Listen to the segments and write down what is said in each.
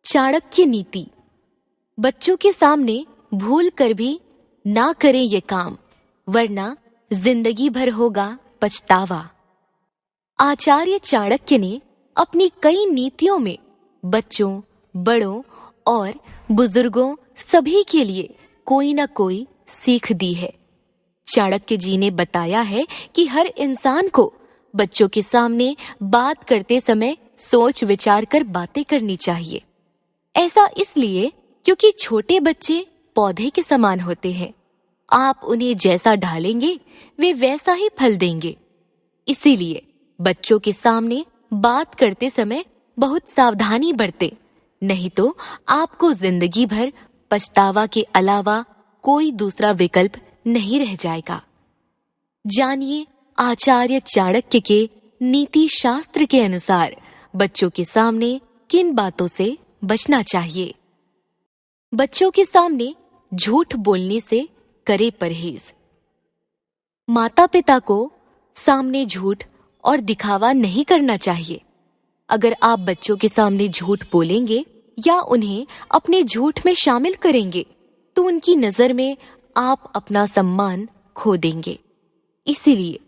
चाणक्य नीति। बच्चों के सामने भूल कर भी ना करें ये काम, वरना जिंदगी भर होगा पछतावा। आचार्य चाणक्य ने अपनी कई नीतियों में बच्चों, बड़ों और बुजुर्गों सभी के लिए कोई न कोई सीख दी है। चाणक्य जी ने बताया है कि हर इंसान को बच्चों के सामने बात करते समय सोच विचार कर बातें करनी चाहिए। ऐसा इसलिए क्योंकि छोटे बच्चे पौधे के समान होते हैं। आप उन्हें जैसा ढालेंगे वे वैसा ही फल देंगे। इसीलिए बच्चों के सामने बात करते समय बहुत सावधानी बरतें, नहीं तो आपको जिंदगी भर पछतावा के अलावा कोई दूसरा विकल्प नहीं रह जाएगा। जानिए आचार्य चाणक्य के नीति शास्त्र के अनुसार बच्चों के सामने किन बातों से बचना चाहिए। बच्चों के सामने झूठ बोलने से करे परहेज। माता पिता को सामने झूठ और दिखावा नहीं करना चाहिए। अगर आप बच्चों के सामने झूठ बोलेंगे या उन्हें अपने झूठ में शामिल करेंगे तो उनकी नजर में आप अपना सम्मान खो देंगे। इसीलिए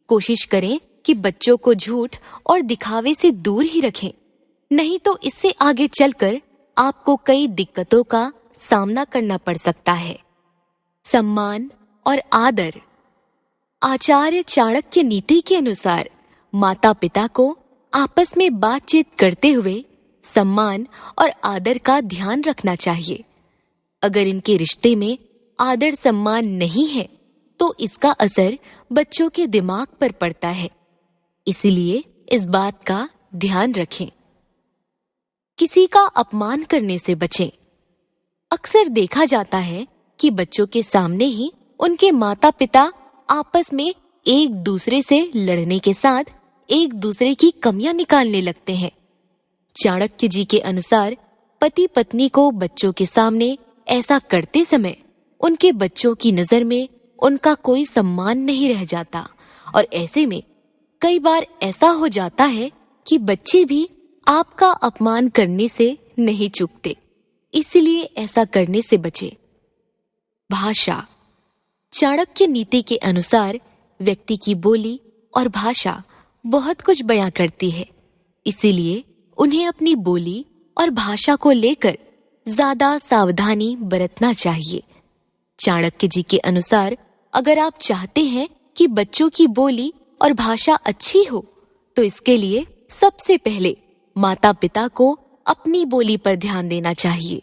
कोशिश करें कि बच्चों को झूठ और दिखावे से दूर ही रखें, नहीं तो इससे आगे चलकर आपको कई दिक्कतों का सामना करना पड़ सकता है। सम्मान और आदर। आचार्य चाणक्य नीति के अनुसार माता पिता को आपस में बातचीत करते हुए सम्मान और आदर का ध्यान रखना चाहिए। अगर इनके रिश्ते में आदर सम्मान नहीं है तो इसका असर बच्चों के दिमाग पर पड़ता है। इसीलिए इस बात का ध्यान रखें। किसी का अपमान करने से बचें। अक्सर देखा जाता है कि बच्चों के सामने ही उनके माता पिता आपस में एक दूसरे से लड़ने के साथ एक दूसरे की कमियां निकालने लगते हैं। चाणक्य जी के अनुसार पति पत्नी को बच्चों के सामने ऐसा करते समय उनके बच्चों की नजर में उनका कोई सम्मान नहीं रह जाता और ऐसे में कई बार ऐसा हो जाता है कि बच्चे भी आपका अपमान करने से नहीं चूकते। इसलिए ऐसा करने से बचे। भाषा। चाणक्य नीति के अनुसार व्यक्ति की बोली और भाषा बहुत कुछ बयां करती है। इसीलिए उन्हें अपनी बोली और भाषा को लेकर ज्यादा सावधानी बरतना चाहिए। चाणक्य जी के अनुसार अगर आप चाहते हैं कि बच्चों की बोली और भाषा अच्छी हो तो इसके लिए सबसे पहले माता पिता को अपनी बोली पर ध्यान देना चाहिए।